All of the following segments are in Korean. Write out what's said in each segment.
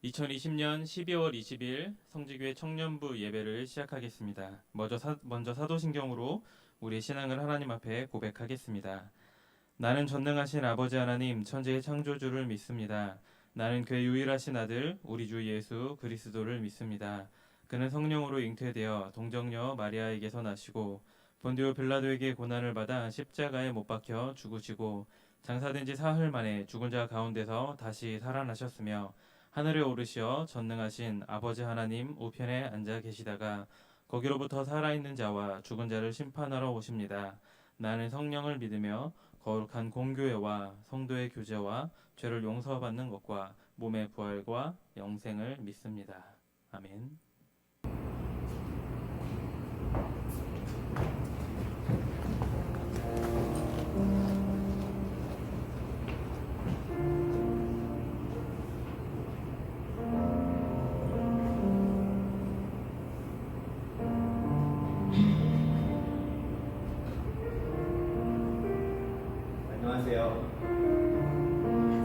2020년 12월 20일 성지교회 청년부 예배를 시작하겠습니다. 먼저 사도신경으로 우리의 신앙을 하나님 앞에 고백하겠습니다. 나는 전능하신 아버지 하나님 천지의 창조주를 믿습니다. 나는 그의 유일하신 아들 우리 주 예수 그리스도를 믿습니다. 그는 성령으로 잉태되어 동정녀 마리아에게서 나시고 본디오 빌라도에게 고난을 받아 십자가에 못 박혀 죽으시고 장사된 지 사흘 만에 죽은 자 가운데서 다시 살아나셨으며 하늘에 오르시어 전능하신 아버지 하나님 우편에 앉아 계시다가 거기로부터 살아있는 자와 죽은 자를 심판하러 오십니다. 나는 성령을 믿으며 거룩한 공교회와 성도의 교제와 죄를 용서받는 것과 몸의 부활과 영생을 믿습니다. 아멘. 안녕하세요.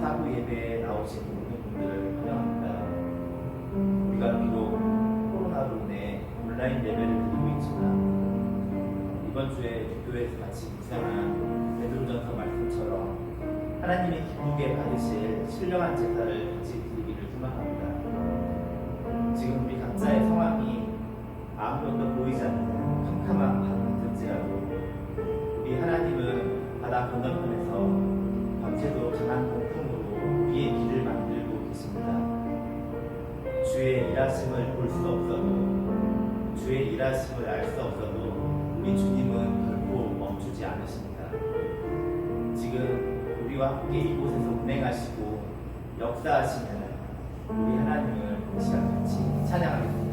사부 예배에 나오신 모든 분들을 환영합니다. 우리가 비록 코로나로 인해 온라인 예배를 드리고 있지만 이번 주에 교회에서 같이 묵상한 베드로전서 말씀처럼 하나님이 기쁘게 받으실 신령한 제사를 같이 드리기를 소망합니다. 지금 우리 각자의 상황이 아무것도 보이지 않는 캄캄한 밤 같을지라도 우리 하나님은 바다 건너편에서 밤새도 강한 폭풍으로 우리의 길을 만들고 계십니다. 주의 일하심을 볼 수 없어도 주의 일하심을 알 수 없어도 우리 주님은 결코 멈추지 않으십니다. 지금 우리와 함께 이곳에서 운행하시고 역사하시는 우리 하나님을 이 시간 같이 찬양하겠습니다.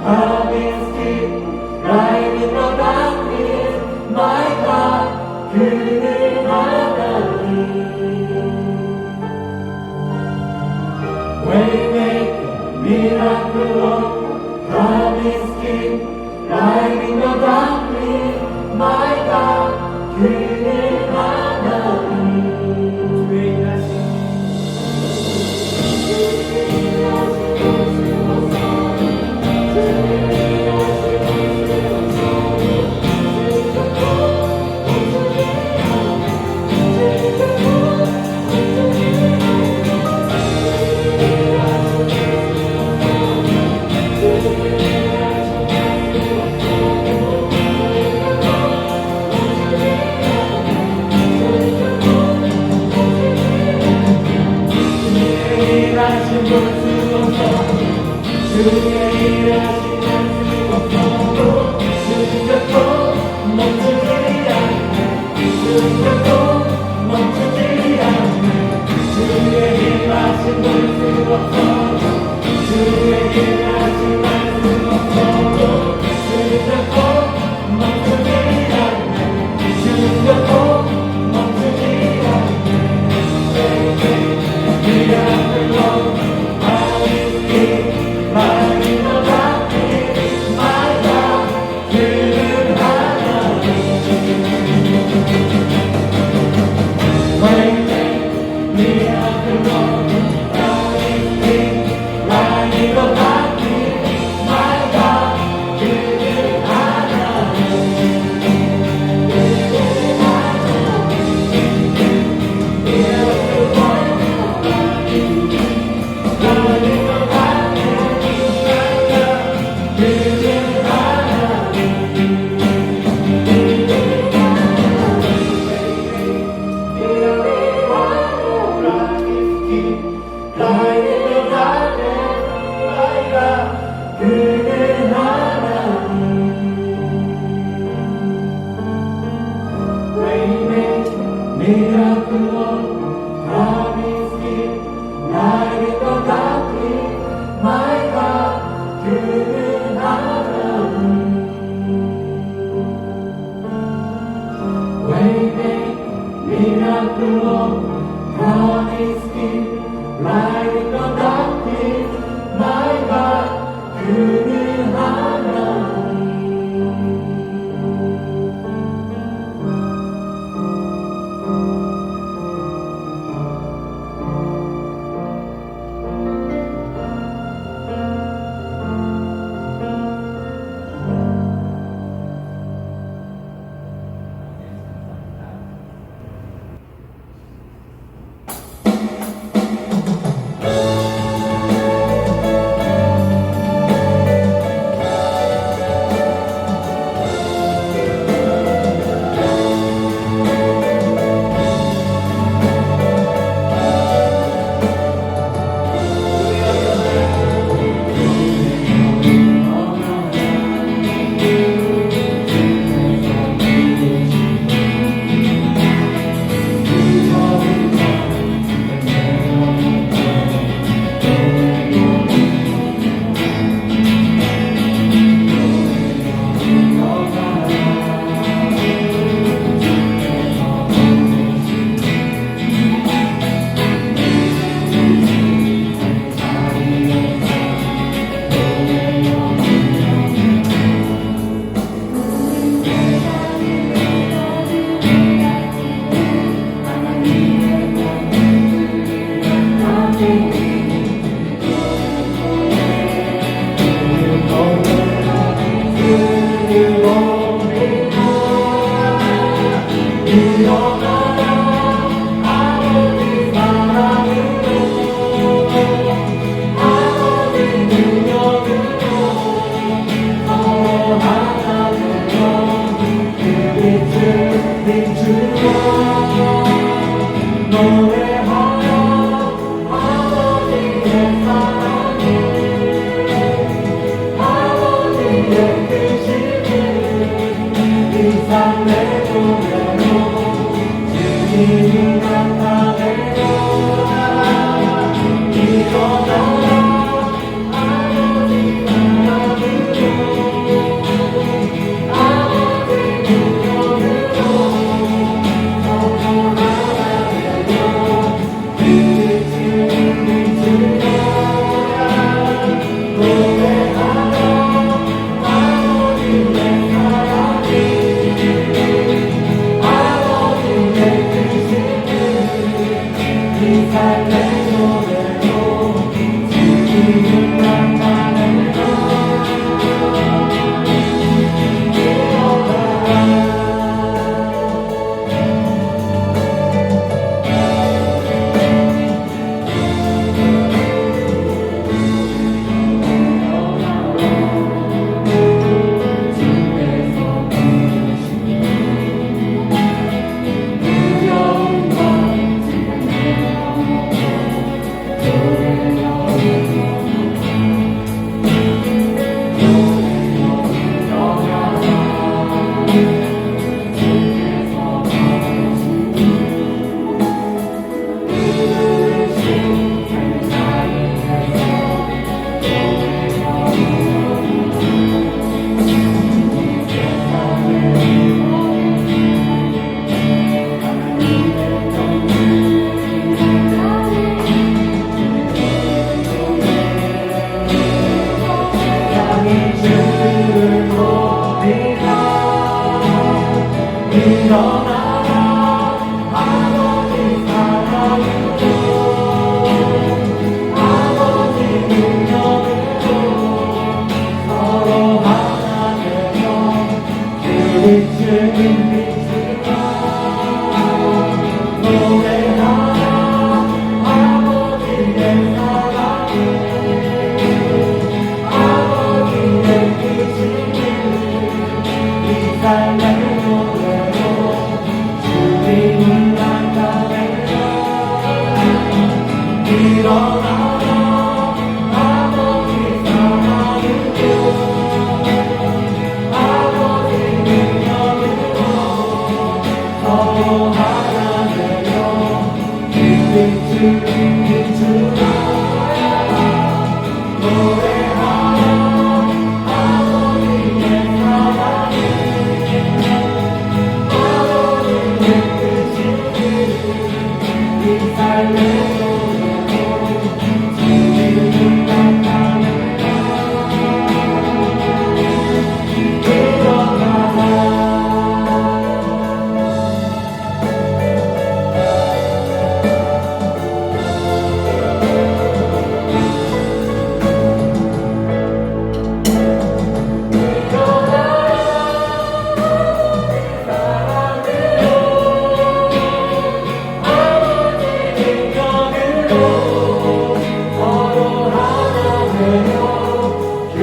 Promise keep, light in the darkness, my God, 그는 하나님. Waymaker, miracle worker, promise keep, light in the darkness, my God, 그는 하나님. 주의 일하심 Waymaker, miracle worker, promise keep,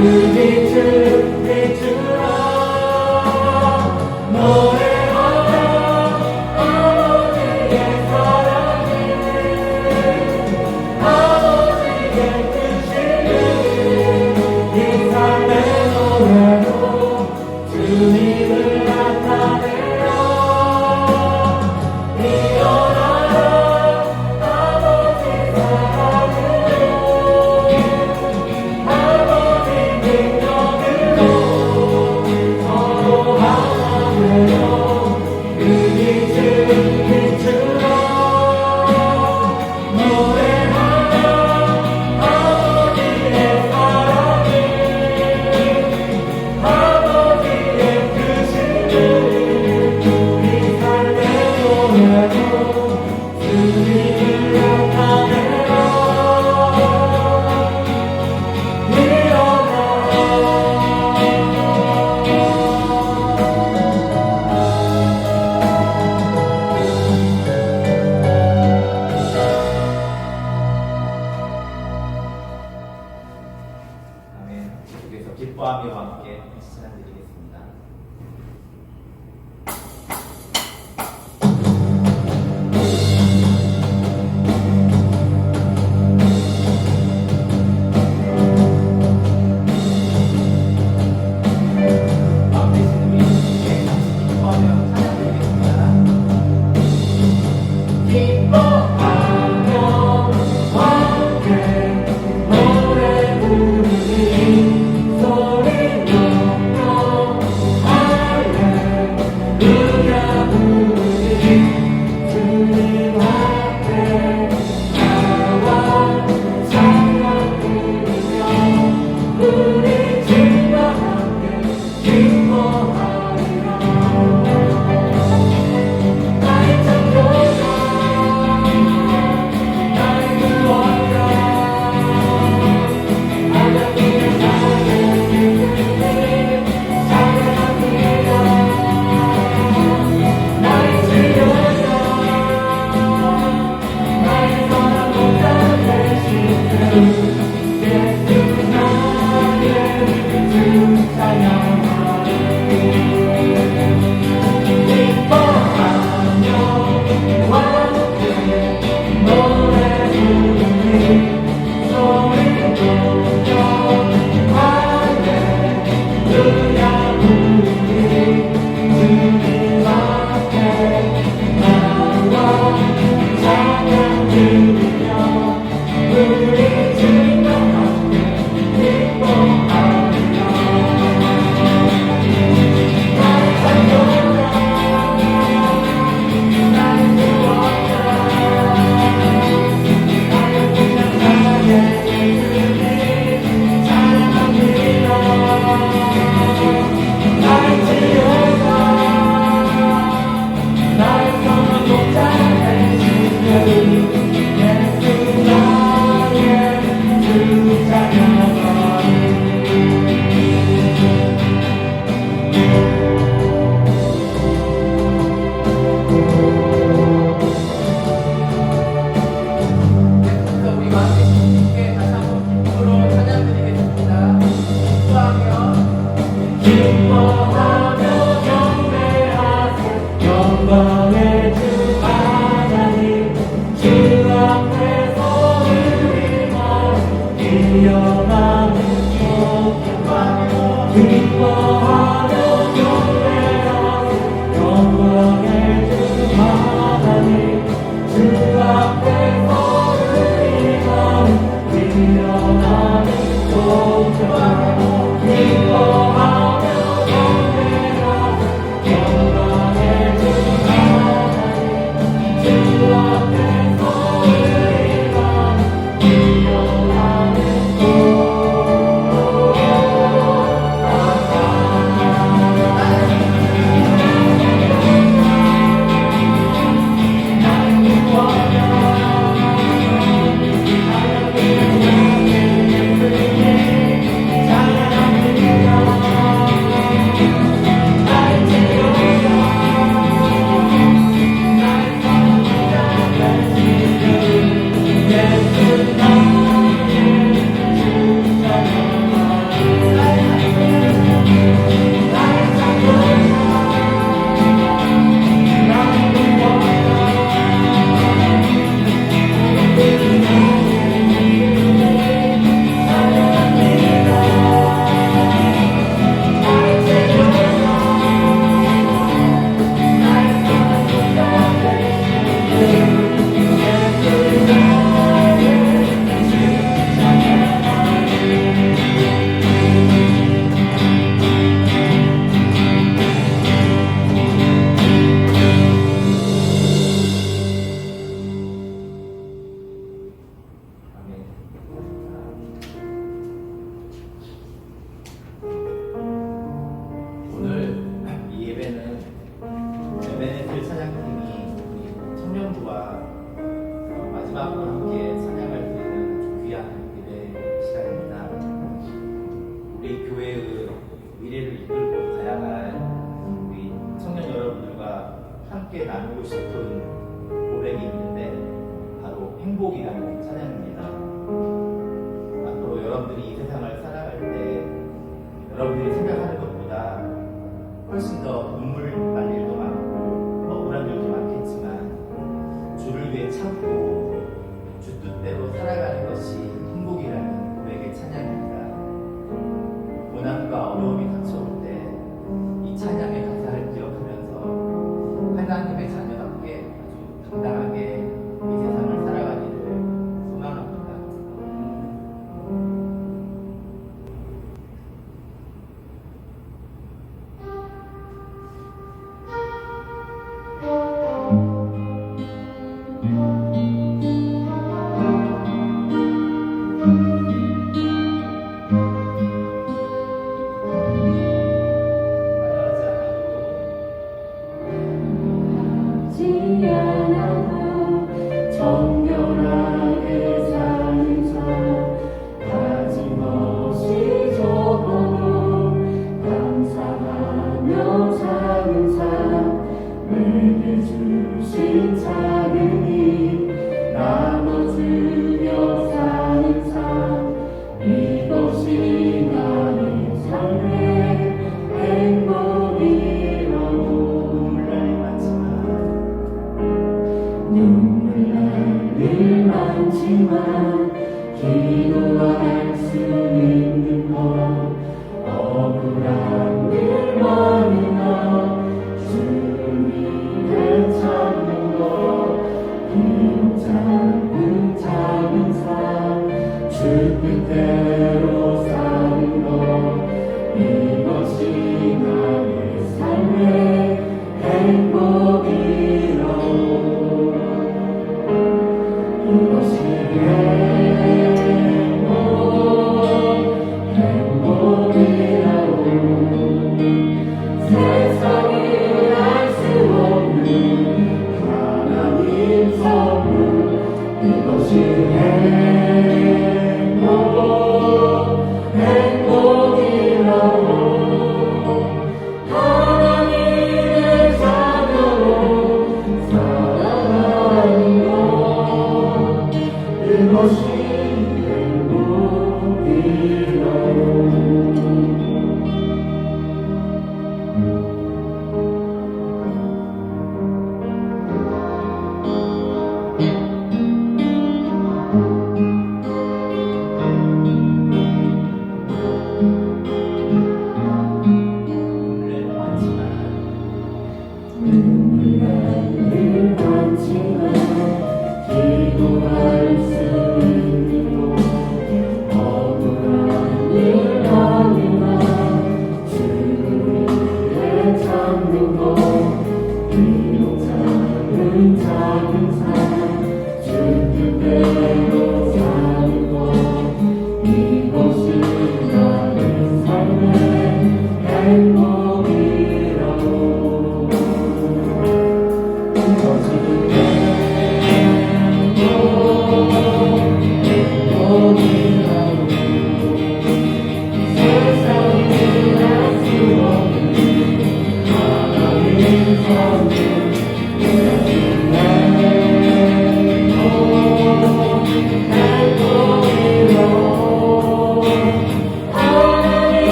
빛을 비추라 노래하라 아버지의 사랑을 아버지의 뜻을 이 삶의 노래로 주님을 나타내라 일어나라 아버지 사랑으로 아버지 능력으로 서로 하나 되어 그 빛을 비추라 노래하라 아버지의 사랑을 아버지의 뜻을 이 삶의 노래로 주님을 나타내라 아멘. 그래서 기뻐하며 함께 찬양드리겠습니다. 마음 되신 우리 함께 기뻐하며 찬양드리겠습니다. 기뻐하며 함께 노래 부르니 소리 높여 할렐루야 부르니 주님 앞에 나와 찬양 부르며 우리 주와 함께 기뻐하리라 나의 창조자 나의 구원자 하나님의 찬양합니다 나의 치료자 나의 선한 목자 되신 주 예수 나의 주 찬양하리 기뻐하며 함께 노래 부르니 소리 높여 할렐루야 부르니 주님 앞에 나와 찬양 드리며 우리 주님과 함께 기뻐하리라 나의 창조자 나의 구원자 나의 구원자의 예수님 찬양합니다 나의 치료자 나의 선한 목자 되신 주 예수 나의 주 찬양하리 그래서 우리 마음 되신 주님께 다시 한번 기쁨으로 찬양드리겠습니다. 기뻐하며 경배하세 영광의 주 하나님 주 앞에서 우리 마음 일어나는 기뻐하며 경배하세 영광의 주 하나님 주 앞에서 우리 마음 일어나는 기뻐하며 경배하세 영광의 주 하나님 주 앞에서 우리 마음 일어나는 나의 구원자 행복이라는 찬양입니다. 앞으로 여러분들이 이 세상을 살아갈 때 여러분들이 생각하는 것보다 훨씬 더 눈물 날 일도 많고 억울한 일도 많겠지만 주를 위해 참고 주 뜻대로 살아가는 것이 행복이라는 고백의 찬양입니다. 고난과 어려움이 닥쳐올 때 이 찬양의 가사를 기억하면서 하나님의 자녀답게 아주 당당하게 이 세상을 살아가기를 소망합니다. 정결하게 사는 삶 가짐없이 적어도 감사하며 사는 삶 내게 주신 작은 힘 나눠주며 사는 삶 이것이 나의 삶의 행복이로고 눈물 날 일 많지만 기도할 수 있는 것 억울한 일 많으나 주를 위해 찾는 것 비록 작은 삶 주 뜻대로 사는 것 이것이 나의 삶의 행복이로고 이것이 행복이라고 세상이 알 수 없는 하나님 선물 이것이 행복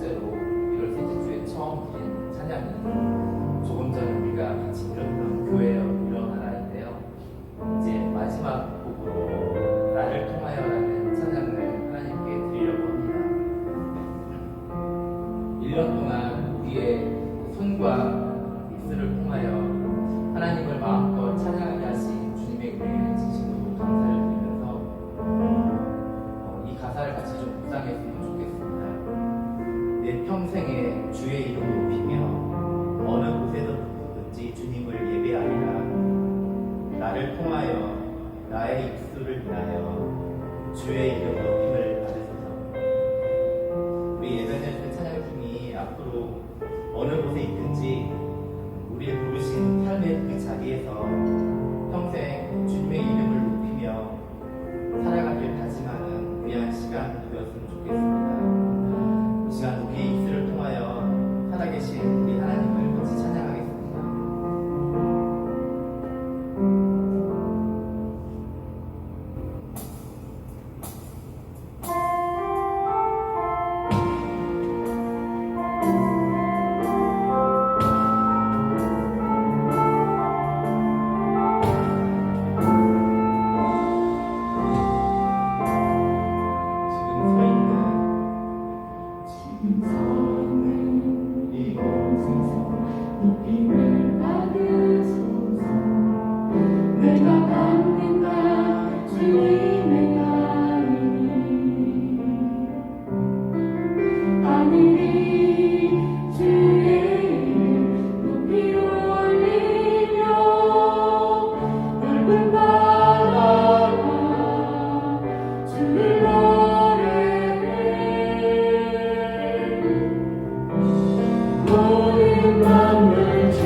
번째로 1월 셋째 주에 처음 드린 찬양은 조금 전에 우리가 같이 들었던 교회여 일어나라인데요. 이제 마지막 곡으로 나를 통하여라는 찬양을 하나님께 드리려고 합니다. 1년 동안 우리의 손과 입술을 통하여 하나님을 마음껏 찬양하게 하신 주님의 은혜에 진심으로 감사를 드리면서 이 가사를 같이 좀 묵상했으면 좋겠습니다. 내 평생에 주의 이름 높이며 어느 곳에서든지 주님을 예배하리라. 나를 통하여 나의 입술을 인하여 주의 이름 높임을 받으소서. 우리 예배드리는 찬양팀이 앞으로 어느 곳에 있든지 우리를 부르신 삶의 그 자리에서 평생 주님의 이름을 높이며 살아가길 다짐하는 귀한 시간 되었으면 좋겠습니다. 이 시간 우리의 입술을 통하여 살아계신 우리 하나님을 같이 찬양하겠습니다. 지금 서 있는 이곳에서 높임을 받으소서. 내가 받는 다 주님의 아니니 하늘이 주의 이름 높이 올리며 넓은 바다가 주를 노래해. 모든 만물 주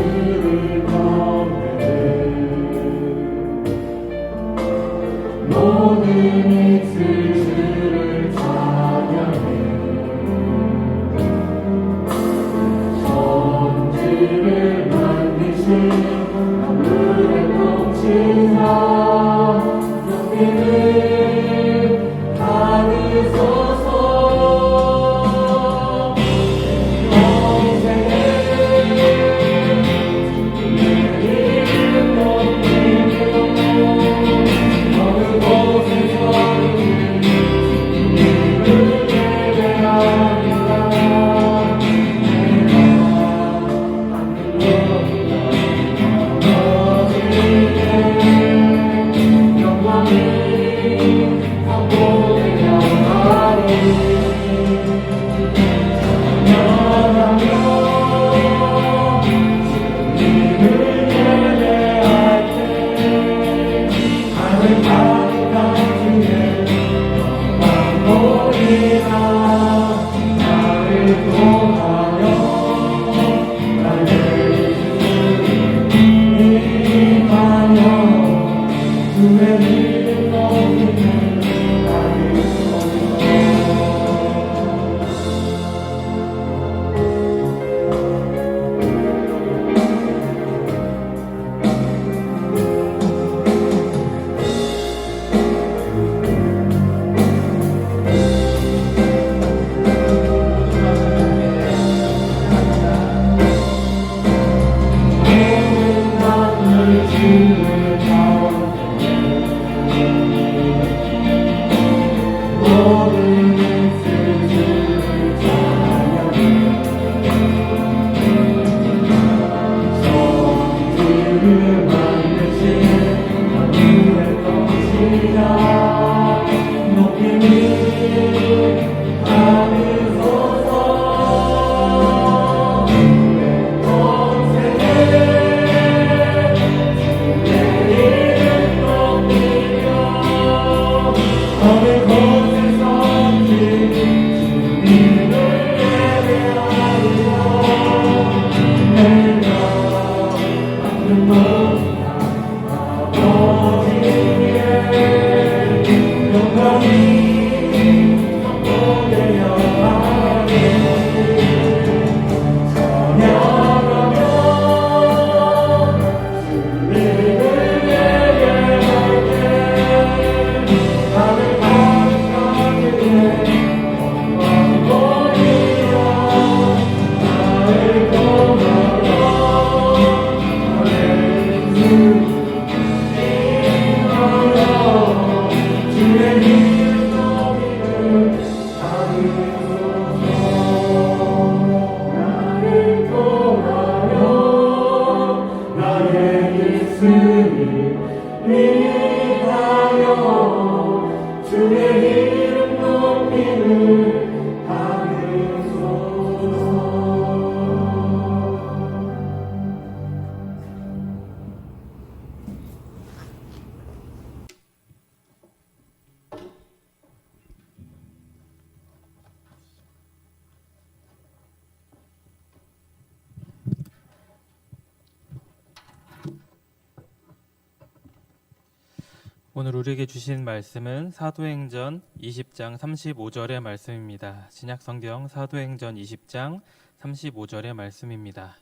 오늘 우리에게 주신 말씀은 사도행전 20장 35절의 말씀입니다. 신약성경 사도행전 20장 35절의 말씀입니다.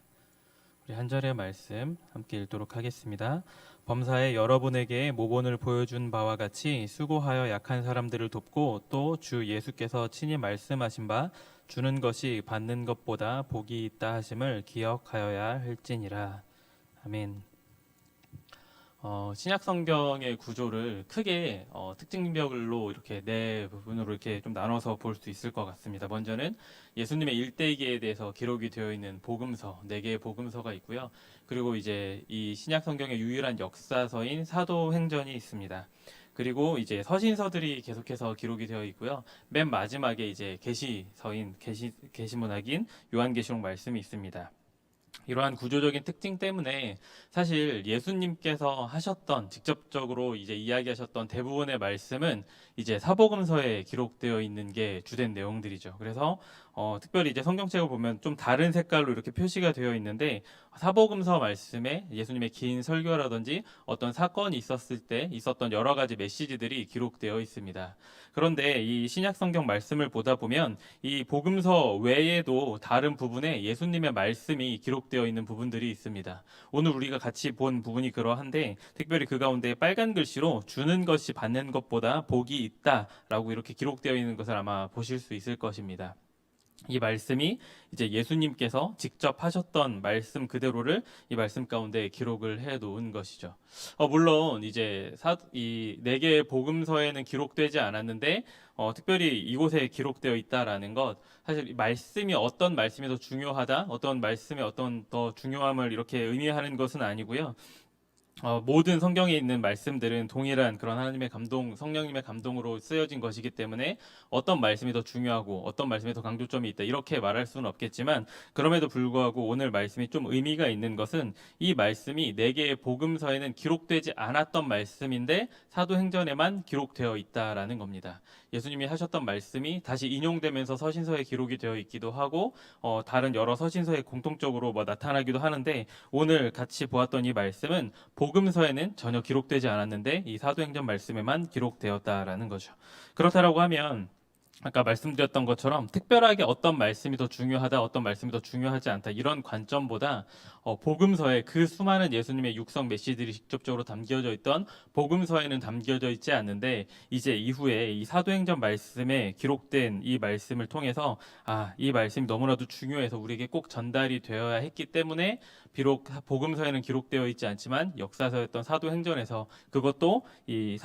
우리 한 절의 말씀 함께 읽도록 하겠습니다. 범사에 여러분에게 모본을 보여준 바와 같이 수고하여 약한 사람들을 돕고 또 주 예수께서 친히 말씀하신 바 주는 것이 받는 것보다 복이 있다 하심을 기억하여야 할지니라. 아멘. 신약 성경의 구조를 크게 특징별로 이렇게 네 부분으로 이렇게 좀 나눠서 볼 수 있을 것 같습니다. 먼저는 예수님의 일대기에 대해서 기록이 되어 있는 복음서, 네 개의 복음서가 있고요. 그리고 이제 이 신약 성경의 유일한 역사서인 사도행전이 있습니다. 그리고 이제 서신서들이 계속해서 기록이 되어 있고요. 맨 마지막에 이제 계시문학인 요한계시록 말씀이 있습니다. 이러한 구조적인 특징 때문에 사실 예수님께서 하셨던 직접적으로 이제 이야기하셨던 대부분의 말씀은 이제 사복음서에 기록되어 있는 게 주된 내용들이죠. 그래서 특별히 이제 성경책을 보면 좀 다른 색깔로 이렇게 표시가 되어 있는데 사복음서 말씀에 예수님의 긴 설교라든지 어떤 사건이 있었을 때 있었던 여러 가지 메시지들이 기록되어 있습니다. 그런데 이 신약 성경 말씀을 보다 보면 이 복음서 외에도 다른 부분에 예수님의 말씀이 기록되어 있는 부분들이 있습니다. 오늘 우리가 같이 본 부분이 그러한데 특별히 그 가운데 빨간 글씨로 주는 것이 받는 것보다 복이 있다라고 이렇게 기록되어 있는 것을 아마 보실 수 있을 것입니다. 이 말씀이 이제 예수님께서 직접 하셨던 말씀 그대로를 이 말씀 가운데 기록을 해 놓은 것이죠. 물론 이제 이 네 개의 복음서에는 기록되지 않았는데 특별히 이곳에 기록되어 있다라는 것, 사실 이 말씀이 어떤 말씀이 더 중요하다, 어떤 말씀의 어떤 더 중요함을 이렇게 의미하는 것은 아니고요. 모든 성경에 있는 말씀들은 동일한 그런 하나님의 감동, 성령님의 감동으로 쓰여진 것이기 때문에 어떤 말씀이 더 중요하고 어떤 말씀이 더 강조점이 있다 이렇게 말할 수는 없겠지만 그럼에도 불구하고 오늘 말씀이 좀 의미가 있는 것은 이 말씀이 네 개의 복음서에는 기록되지 않았던 말씀인데 사도행전에만 기록되어 있다라는 겁니다. 예수님이 하셨던 말씀이 다시 인용되면서 서신서에 기록이 되어 있기도 하고 다른 여러 서신서에 공통적으로 나타나기도 하는데 오늘 같이 보았던 이 말씀은 복음서에는 전혀 기록되지 않았는데 이 사도행전 말씀에만 기록되었다라는 거죠. 그렇다라고 하면 아까 말씀드렸던 것처럼 특별하게 어떤 말씀이 더 중요하다, 어떤 말씀이 더 중요하지 않다 이런 관점보다 복음서에 그 수많은 예수님의 육성 메시지들이 직접적으로 담겨져 있던 복음서에는 담겨져 있지 않는데 이제 이후에 이 사도행전 말씀에 기록된 이 말씀을 통해서 이 말씀이 너무나도 중요해서 우리에게 꼭 전달이 되어야 했기 때문에 비록 복음서에는 기록되어 있지 않지만 역사서였던 사도행전에서 그것도 이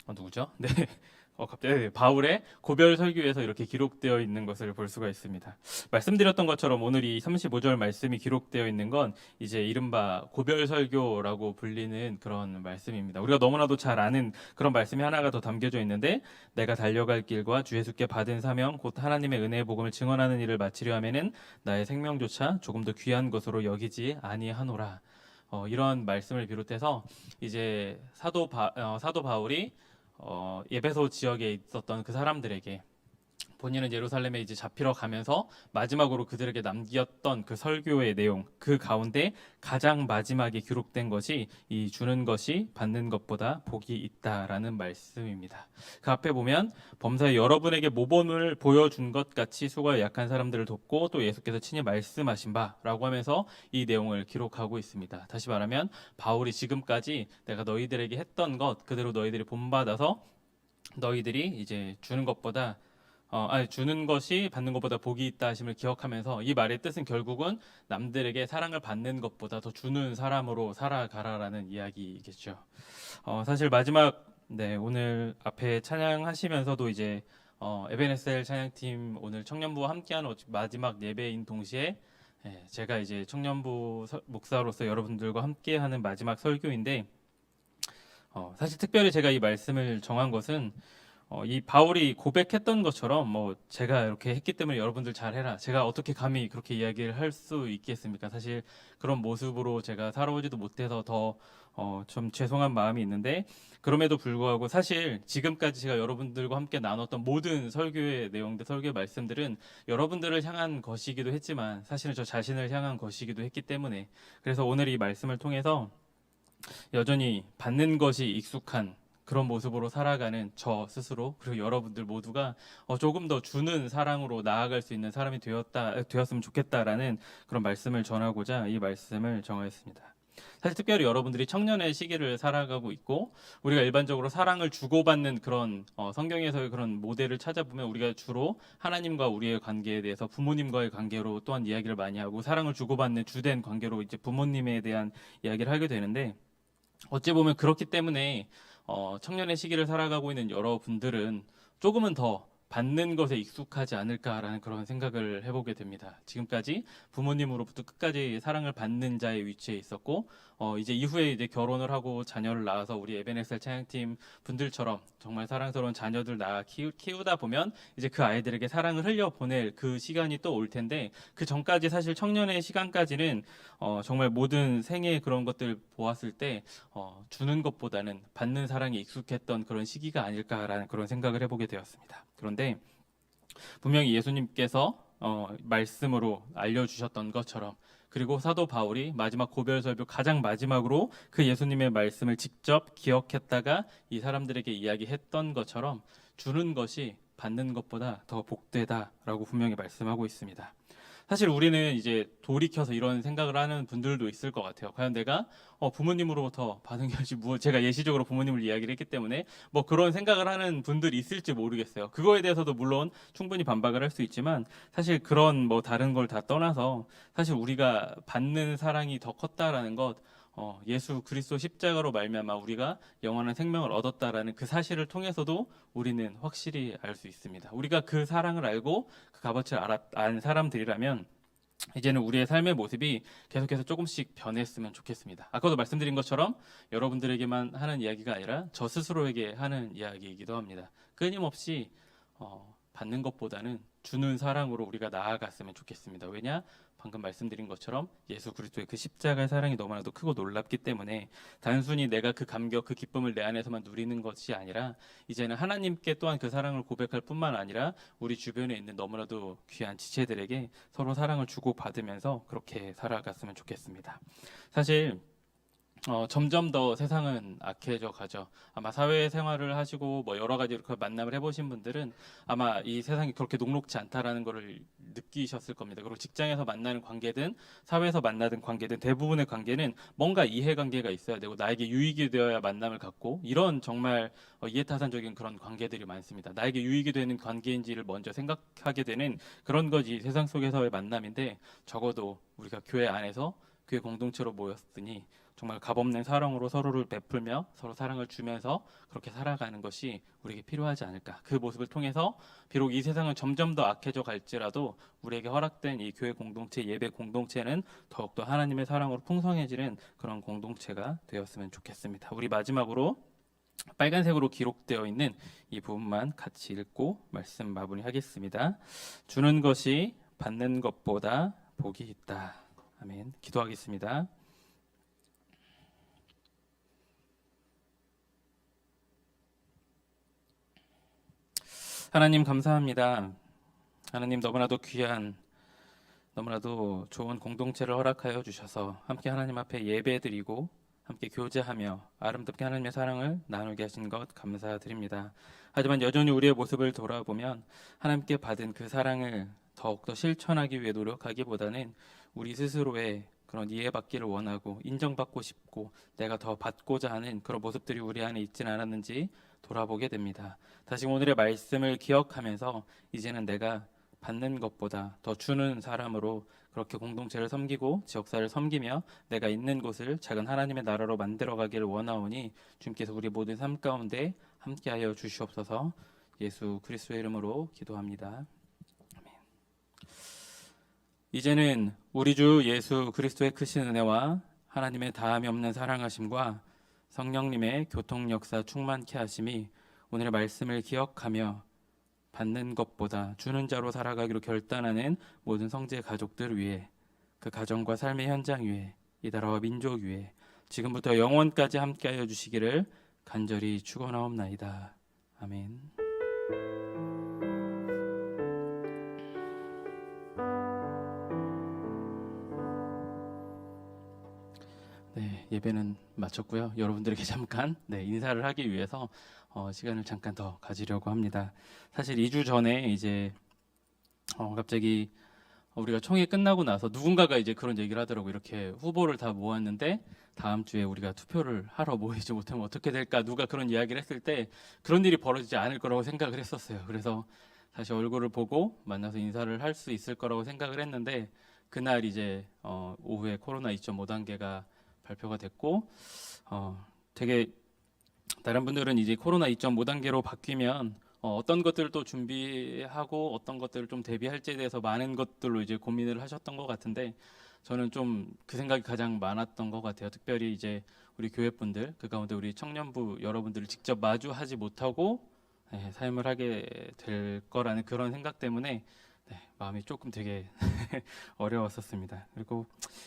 누구죠? 네. 갑자기 바울의 고별 설교에서 이렇게 기록되어 있는 것을 볼 수가 있습니다. 말씀드렸던 것처럼 오늘 이 35절 말씀이 기록되어 있는 건 이제 이른바 고별 설교라고 불리는 그런 말씀입니다. 우리가 너무나도 잘 아는 그런 말씀이 하나가 더 담겨져 있는데 내가 달려갈 길과 주 예수께 받은 사명 곧 하나님의 은혜의 복음을 증언하는 일을 마치려 하면은 나의 생명조차 조금 더 귀한 것으로 여기지 아니하노라. 이런 말씀을 비롯해서 이제 사도 바울이 에베소 지역에 있었던 그 사람들에게 본인은 예루살렘에 이제 잡히러 가면서 마지막으로 그들에게 남겼던 그 설교의 내용, 그 가운데 가장 마지막에 기록된 것이 이 주는 것이 받는 것보다 복이 있다라는 말씀입니다. 그 앞에 보면 범사에 여러분에게 모본을 보여준 것 같이 수고에 약한 사람들을 돕고 또 예수께서 친히 말씀하신 바라고 하면서 이 내용을 기록하고 있습니다. 다시 말하면 바울이 지금까지 내가 너희들에게 했던 것 그대로 너희들이 본받아서 너희들이 이제 주는 것이 받는 것보다 복이 있다 하심을 기억하면서 이 말의 뜻은 결국은 남들에게 사랑을 받는 것보다 더 주는 사람으로 살아가라라는 이야기겠죠. 사실 마지막 오늘 앞에 찬양하시면서도 이제 에베네셀 찬양팀 오늘 청년부와 함께하는 마지막 예배인 동시에 제가 이제 청년부 목사로서 여러분들과 함께하는 마지막 설교인데 사실 특별히 제가 이 말씀을 정한 것은 이 바울이 고백했던 것처럼 제가 이렇게 했기 때문에 여러분들 잘해라. 제가 어떻게 감히 그렇게 이야기를 할 수 있겠습니까? 사실 그런 모습으로 제가 살아오지도 못해서 더 좀 죄송한 마음이 있는데 그럼에도 불구하고 사실 지금까지 제가 여러분들과 함께 나눴던 모든 설교의 내용들, 설교의 말씀들은 여러분들을 향한 것이기도 했지만 사실은 저 자신을 향한 것이기도 했기 때문에 그래서 오늘 이 말씀을 통해서 여전히 받는 것이 익숙한 그런 모습으로 살아가는 저 스스로 그리고 여러분들 모두가 조금 더 주는 사랑으로 나아갈 수 있는 사람이 되었으면 좋겠다라는 그런 말씀을 전하고자 이 말씀을 정하였습니다. 사실 특별히 여러분들이 청년의 시기를 살아가고 있고 우리가 일반적으로 사랑을 주고받는 그런 성경에서의 그런 모델을 찾아보면 우리가 주로 하나님과 우리의 관계에 대해서 부모님과의 관계로 또한 이야기를 많이 하고 사랑을 주고받는 주된 관계로 이제 부모님에 대한 이야기를 하게 되는데 어찌 보면 그렇기 때문에 청년의 시기를 살아가고 있는 여러분들은 조금은 더 받는 것에 익숙하지 않을까라는 그런 생각을 해보게 됩니다. 지금까지 부모님으로부터 끝까지 사랑을 받는 자의 위치에 있었고 이제 이후에 이제 결혼을 하고 자녀를 낳아서 우리 에베네셀 찬양팀 분들처럼 정말 사랑스러운 자녀들 낳아 키우다 보면 이제 그 아이들에게 사랑을 흘려보낼 그 시간이 또 올 텐데 그 전까지 사실 청년의 시간까지는 정말 모든 생애의 그런 것들 보았을 때 주는 것보다는 받는 사랑이 익숙했던 그런 시기가 아닐까라는 그런 생각을 해보게 되었습니다. 그런데 분명히 예수님께서 말씀으로 알려주셨던 것처럼 그리고 사도 바울이 마지막 고별설교 가장 마지막으로 그 예수님의 말씀을 직접 기억했다가 이 사람들에게 이야기했던 것처럼 주는 것이 받는 것보다 더 복되다라고 분명히 말씀하고 있습니다. 사실 우리는 이제 돌이켜서 이런 생각을 하는 분들도 있을 것 같아요. 과연 내가 부모님으로부터 받은 것이 제가 예시적으로 부모님을 이야기를 했기 때문에 뭐 그런 생각을 하는 분들이 있을지 모르겠어요. 그거에 대해서도 물론 충분히 반박을 할 수 있지만 사실 그런 뭐 다른 걸 다 떠나서 사실 우리가 받는 사랑이 더 컸다라는 것 예수 그리스도 십자가로 말미암아 우리가 영원한 생명을 얻었다라는 그 사실을 통해서도 우리는 확실히 알 수 있습니다. 우리가 그 사랑을 알고 그 값어치를 안 사람들이라면 이제는 우리의 삶의 모습이 계속해서 조금씩 변했으면 좋겠습니다. 아까도 말씀드린 것처럼 여러분들에게만 하는 이야기가 아니라 저 스스로에게 하는 이야기이기도 합니다. 끊임없이 받는 것보다는 주는 사랑으로 우리가 나아갔으면 좋겠습니다. 왜냐? 방금 말씀드린 것처럼 예수 그리스도의 그 십자가의 사랑이 너무나도 크고 놀랍기 때문에 단순히 내가 그 감격, 그 기쁨을 내 안에서만 누리는 것이 아니라 이제는 하나님께 또한 그 사랑을 고백할 뿐만 아니라 우리 주변에 있는 너무나도 귀한 지체들에게 서로 사랑을 주고받으면서 그렇게 살아갔으면 좋겠습니다. 사실 점점 더 세상은 악해져 가죠. 아마 사회생활을 하시고 뭐 여러 가지 이렇게 만남을 해보신 분들은 아마 이 세상이 그렇게 녹록지 않다라는 것을 느끼셨을 겁니다. 그리고 직장에서 만나는 관계든 사회에서 만나는 관계든 대부분의 관계는 뭔가 이해관계가 있어야 되고 나에게 유익이 되어야 만남을 갖고 이런 정말 이해타산적인 그런 관계들이 많습니다. 나에게 유익이 되는 관계인지를 먼저 생각하게 되는 그런 것이 세상 속에서의 만남인데 적어도 우리가 교회 안에서 교회 공동체로 모였으니 정말 값없는 사랑으로 서로를 베풀며 서로 사랑을 주면서 그렇게 살아가는 것이 우리에게 필요하지 않을까. 그 모습을 통해서 비록 이 세상은 점점 더 악해져 갈지라도 우리에게 허락된 이 교회 공동체, 예배 공동체는 더욱더 하나님의 사랑으로 풍성해지는 그런 공동체가 되었으면 좋겠습니다. 우리 마지막으로 빨간색으로 기록되어 있는 이 부분만 같이 읽고 말씀 마무리하겠습니다. 주는 것이 받는 것보다 복이 있다. 아멘. 기도하겠습니다. 하나님 감사합니다. 하나님 너무나도 귀한 너무나도 좋은 공동체를 허락하여 주셔서 함께 하나님 앞에 예배드리고 함께 교제하며 아름답게 하나님의 사랑을 나누게 하신 것 감사드립니다. 하지만 여전히 우리의 모습을 돌아보면 하나님께 받은 그 사랑을 더욱더 실천하기 위해 노력하기보다는 우리 스스로의 그런 이해받기를 원하고 인정받고 싶고 내가 더 받고자 하는 그런 모습들이 우리 안에 있지는 않았는지 돌아보게 됩니다. 다시 오늘의 말씀을 기억하면서 이제는 내가 받는 것보다 더 주는 사람으로 그렇게 공동체를 섬기고 지역사를 섬기며 내가 있는 곳을 작은 하나님의 나라로 만들어가기를 원하오니 주님께서 우리 모든 삶 가운데 함께하여 주시옵소서. 예수 그리스도의 이름으로 기도합니다. 아멘. 이제는 우리 주 예수 그리스도의 크신 은혜와 하나님의 다함이 없는 사랑하심과 성령님의 교통 역사 충만케 하심이 오늘의 말씀을 기억하며 받는 것보다 주는 자로 살아가기로 결단하는 모든 성제 가족들 위해 그 가정과 삶의 현장 위에 이 나라와 민족 위에 지금부터 영원까지 함께하여 주시기를 간절히 축원하옵나이다. 아멘. 네, 예배는 마쳤고요. 여러분들에게 잠깐 인사를 하기 위해서 시간을 잠깐 더 가지려고 합니다. 사실 2주 전에 이제 갑자기 우리가 총회 끝나고 나서 누군가가 이제 그런 얘기를 하더라고. 이렇게 후보를 다 모았는데 다음 주에 우리가 투표를 하러 모이지 못하면 어떻게 될까? 누가 그런 이야기를 했을 때 그런 일이 벌어지지 않을 거라고 생각을 했었어요. 그래서 다시 얼굴을 보고 만나서 인사를 할 수 있을 거라고 생각을 했는데 그날 이제 오후에 코로나 2.5단계가 발표가 됐고 되게 다른 분들은 이제 코로나 2.5단계로 바뀌면 어떤 것들을 또 준비하고 어떤 것들을 좀 대비할지에 대해서 많은 것들로 이제 고민을 하셨던 것 같은데 저는 좀 그 생각이 가장 많았던 것 같아요. 특별히 이제 우리 교회 분들 그 가운데 우리 청년부 여러분들을 직접 마주하지 못하고 삶을 하게 될 거라는 그런 생각 때문에 마음이 조금 되게 어려웠었습니다. 그리고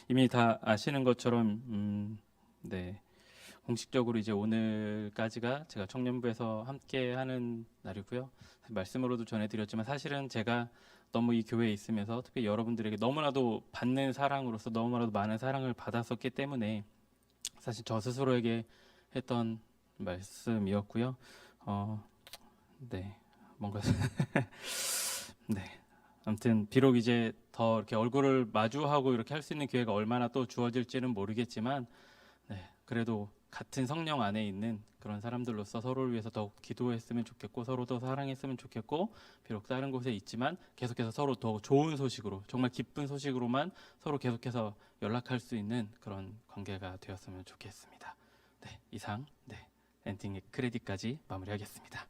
이미 다 아시는 것처럼 공식적으로 이제 오늘까지가 제가 청년부에서 함께하는 날이고요. 말씀으로도 전해드렸지만 사실은 제가 너무 이 교회에 있으면서 특히 여러분들에게 너무나도 받는 사랑으로서 너무나도 많은 사랑을 받았었기 때문에 사실 저 스스로에게 했던 말씀이었고요. 뭔가 아무튼 비록 이제 더 이렇게 얼굴을 마주하고 이렇게 할 수 있는 기회가 얼마나 또 주어질지는 모르겠지만 그래도 같은 성령 안에 있는 그런 사람들로서 서로를 위해서 더욱 기도했으면 좋겠고 서로 더 사랑했으면 좋겠고 비록 다른 곳에 있지만 계속해서 서로 더 좋은 소식으로 정말 기쁜 소식으로만 서로 계속해서 연락할 수 있는 그런 관계가 되었으면 좋겠습니다. 이상 엔딩 크레딧까지 마무리하겠습니다.